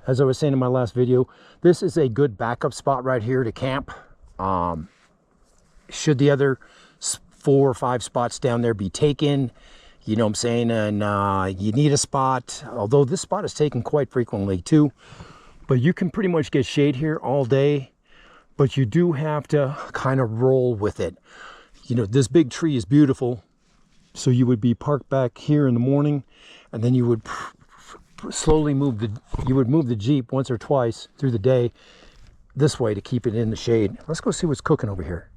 as I was saying in my last video, this is a good backup spot right here to camp. Should the other 4 or 5 spots down there be taken, you know what I'm saying, and you need a spot, although this spot is taken quite frequently too, but you can pretty much get shade here all day, but you do have to kind of roll with it. You know, this big tree is beautiful, so you would be parked back here in the morning, and then you would slowly move the Jeep once or twice through the day this way to keep it in the shade. Let's go see what's cooking over here.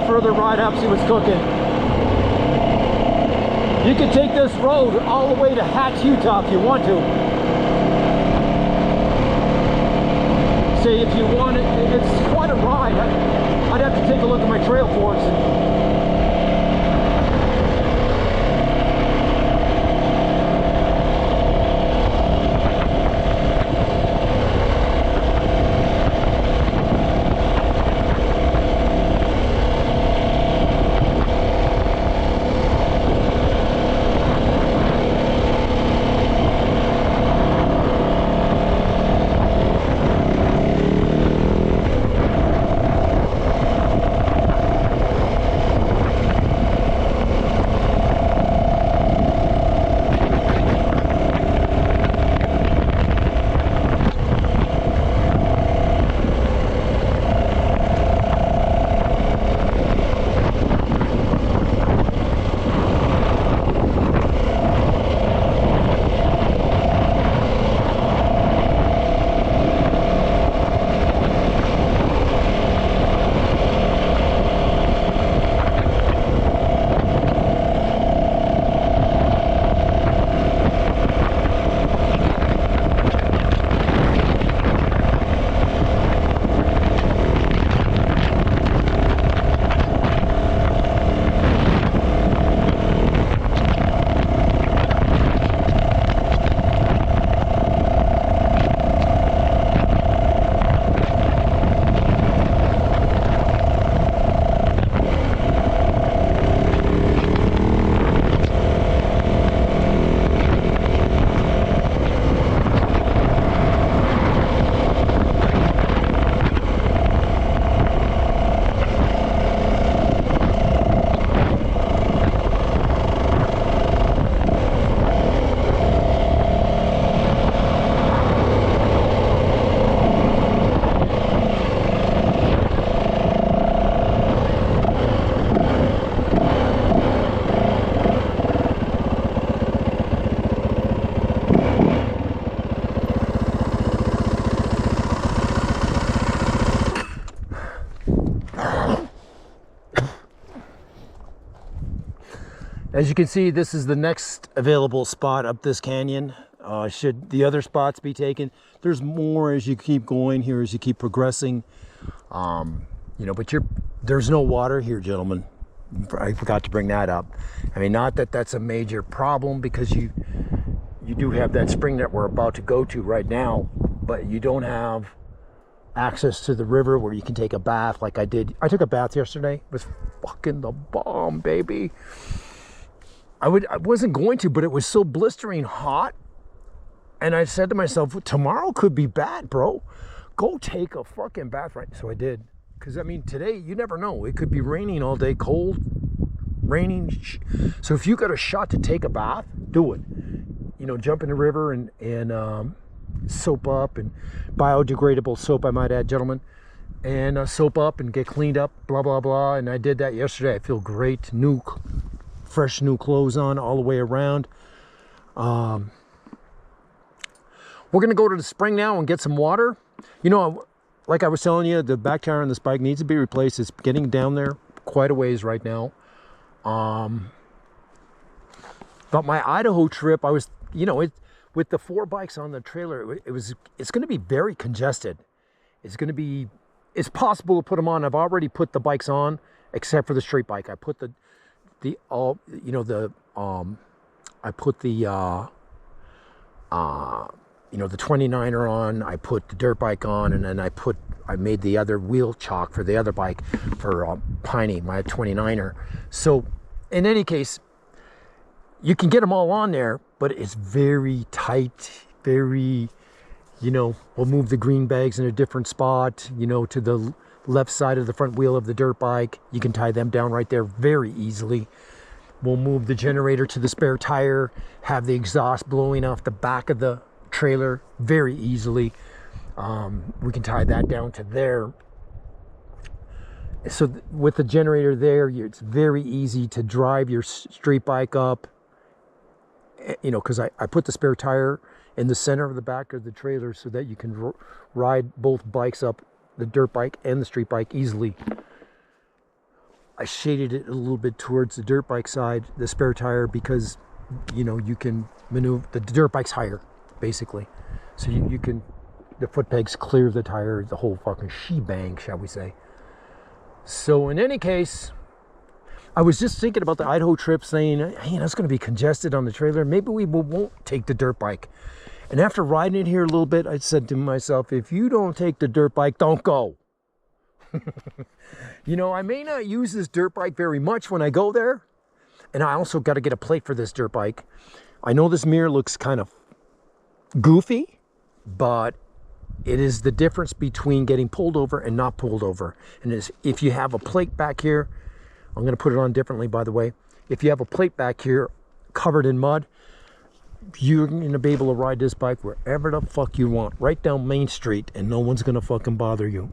Further ride up, see what's cooking. You can take this road all the way to Hatch, Utah if you want to. Say if you want it, it's quite a ride. I'd have to take a look at my trail forks. As you can see, this is the next available spot up this canyon. Should the other spots be taken, there's more as you keep going here, as you keep progressing. You know, but there's no water here, gentlemen. I forgot to bring that up. I mean, not that that's a major problem, because you do have that spring that we're about to go to right now, but you don't have access to the river where you can take a bath like I did. I took a bath yesterday. It was fucking the bomb, baby. I wasn't going to, but it was so blistering hot. And I said to myself, tomorrow could be bad, bro. Go take a fucking bath, right? So I did. Because, I mean, today, you never know. It could be raining all day, cold, raining. So if you got a shot to take a bath, do it. You know, jump in the river and soap up, and biodegradable soap, I might add, gentlemen. And soap up and get cleaned up, blah, blah, blah. And I did that yesterday. I feel great. Fresh new clothes on all the way around. We're going to go to the spring now and get some water. You know, like I was telling you, the back tire on this bike needs to be replaced. It's getting down there quite a ways right now. But my Idaho trip, I was, you know, with the 4 bikes on the trailer, it's going to be very congested. It's possible to put them on. I've already put the bikes on, except for the street bike. I put the the all, you know, the I put the you know, the 29er on, I put the dirt bike on, and then I made the other wheel chock for the other bike for Piney, my 29er. So in any case, you can get them all on there, but it's very tight, very, you know, we'll move the green bags in a different spot, you know, to the left side of the front wheel of the dirt bike. You can tie them down right there very easily. We'll move the generator to the spare tire, have the exhaust blowing off the back of the trailer very easily. We can tie that down to there. So with the generator there, it's very easy to drive your street bike up, you know, because I put the spare tire in the center of the back of the trailer so that you can ride both bikes up, the dirt bike and the street bike, easily. I shaded it a little bit towards the dirt bike side, the spare tire, because, you know, you can maneuver, the dirt bike's higher, basically. So you can, the foot pegs clear the tire, the whole fucking shebang, shall we say. So in any case, I was just thinking about the Idaho trip, saying, hey, that's going to be congested on the trailer. Maybe we won't take the dirt bike. And after riding it here a little bit, I said to myself, if you don't take the dirt bike, don't go. You know, I may not use this dirt bike very much when I go there. And I also got to get a plate for this dirt bike. I know this mirror looks kind of goofy, but it is the difference between getting pulled over and not pulled over. And if you have a plate back here, I'm going to put it on differently, by the way. If you have a plate back here covered in mud, you're going to be able to ride this bike wherever the fuck you want, right down Main Street, and no one's going to fucking bother you.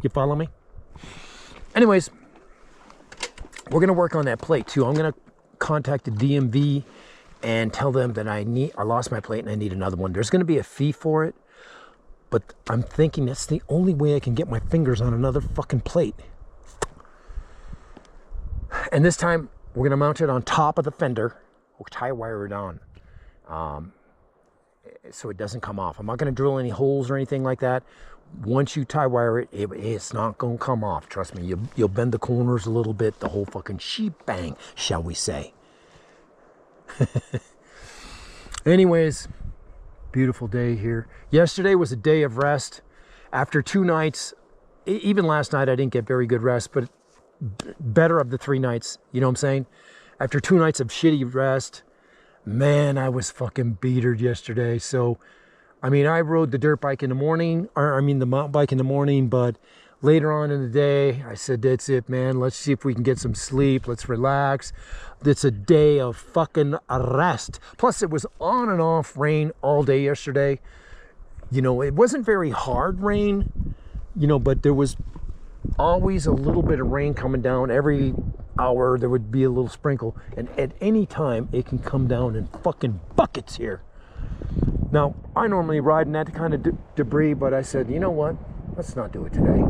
You follow me? Anyways, we're going to work on that plate too. I'm going to contact the DMV and tell them that I lost my plate and I need another one. There's going to be a fee for it, but I'm thinking that's the only way I can get my fingers on another fucking plate. And this time, we're going to mount it on top of the fender. We'll tie wire it on so it doesn't come off. I'm not going to drill any holes or anything like that. Once you tie wire it, it's not going to come off. Trust me, you'll bend the corners a little bit, the whole fucking shebang, shall we say. Anyways, beautiful day here. Yesterday was a day of rest. After 2 nights, even last night I didn't get very good rest, but better of the 3 nights, you know what I'm saying? After 2 nights of shitty rest, man, I was fucking beatered yesterday. So, I mean, I rode the dirt bike in the morning, or I mean the mountain bike in the morning, but later on in the day, I said, that's it, man. Let's see if we can get some sleep. Let's relax. It's a day of fucking rest. Plus, it was on and off rain all day yesterday. You know, it wasn't very hard rain, you know, but there was always a little bit of rain coming down. Every hour there would be a little sprinkle, and at any time it can come down in fucking buckets here. Now, I normally ride in that kind of debris, but I said, you know what, let's not do it today.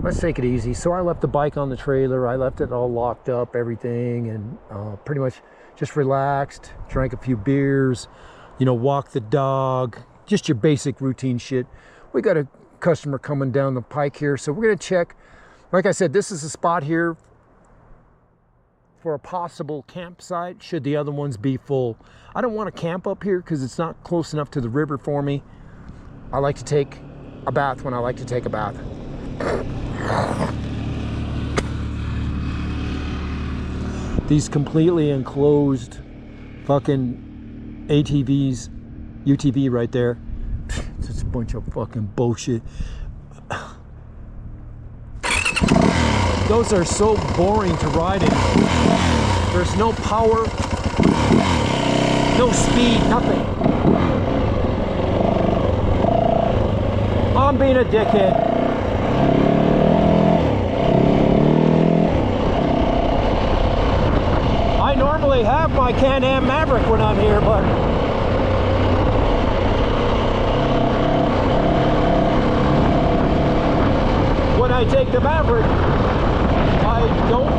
Let's take it easy. So I left the bike on the trailer. I left it all locked up, everything, and pretty much just relaxed, drank a few beers, you know, walked the dog, just your basic routine shit. We got a customer coming down the pike here, so we're going to check. Like I said, this is a spot here for a possible campsite should the other ones be full. I don't want to camp up here because it's not close enough to the river for me. I like to take a bath when I like to take a bath. These completely enclosed fucking ATVs, UTV right there. It's just a bunch of fucking bullshit. Those are so boring to ride in. There's no power, no speed, nothing. I'm being a dickhead. I normally have my Can-Am Maverick when I'm here, but when I take the Maverick, I don't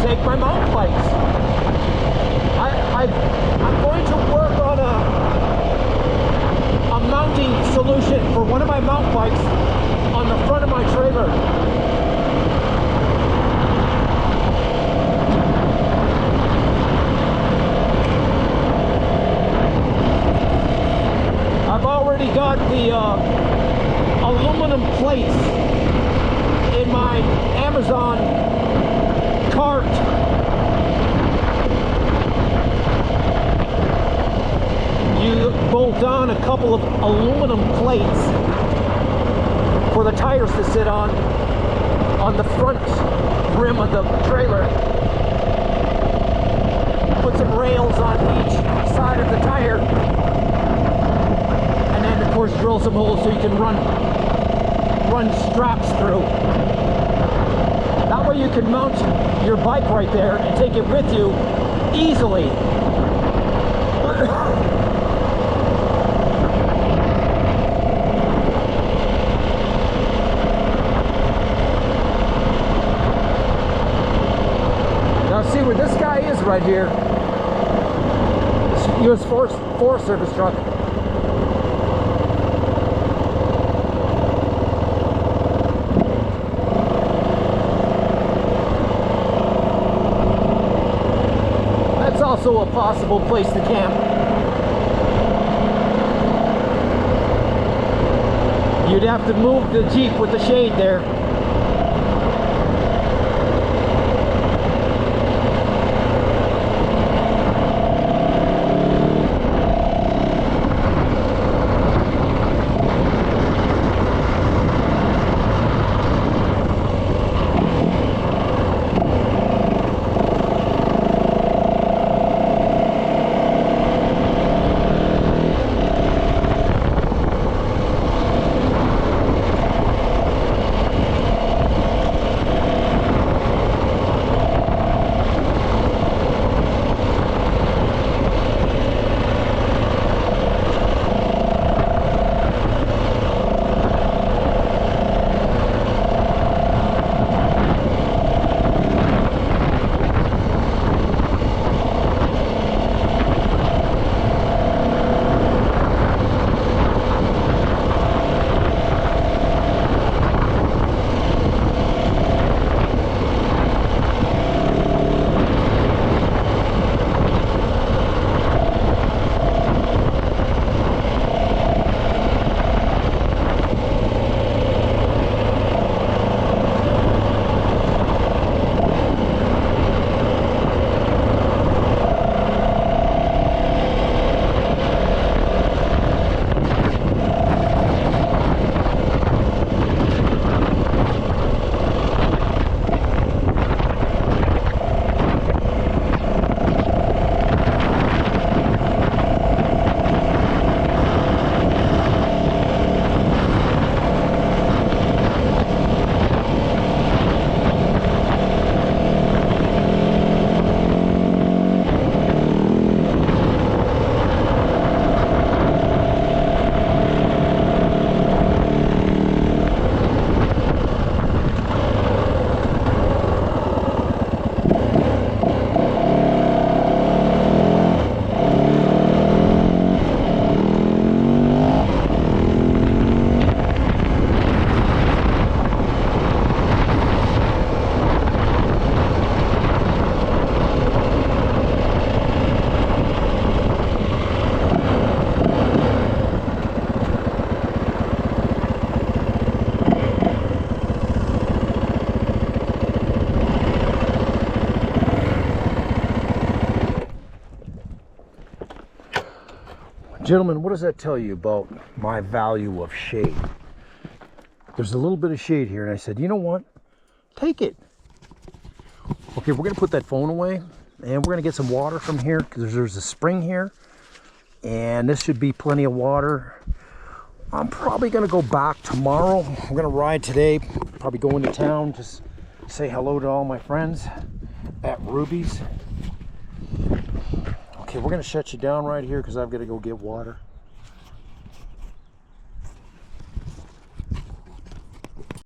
take my mountain bikes. I'm going to work on a mounting solution for one of my mountain bikes on the front of my trailer. it on the front rim of the trailer. Put some rails on each side of the tire, and then of course drill some holes so you can run straps through. That way you can mount your bike right there and take it with you easily. Now see where this guy is right here. US Forest Service truck. That's also a possible place to camp. You'd have to move the Jeep with the shade there. Gentlemen, what does that tell you about my value of shade? There's a little bit of shade here, and I said, you know what? Take it. Okay, we're gonna put that phone away, and we're gonna get some water from here, because there's a spring here, and this should be plenty of water. I'm probably gonna go back tomorrow. I'm gonna ride today, probably go into town, just say hello to all my friends at Ruby's. Okay, we're gonna shut you down right here because I've got to go get water.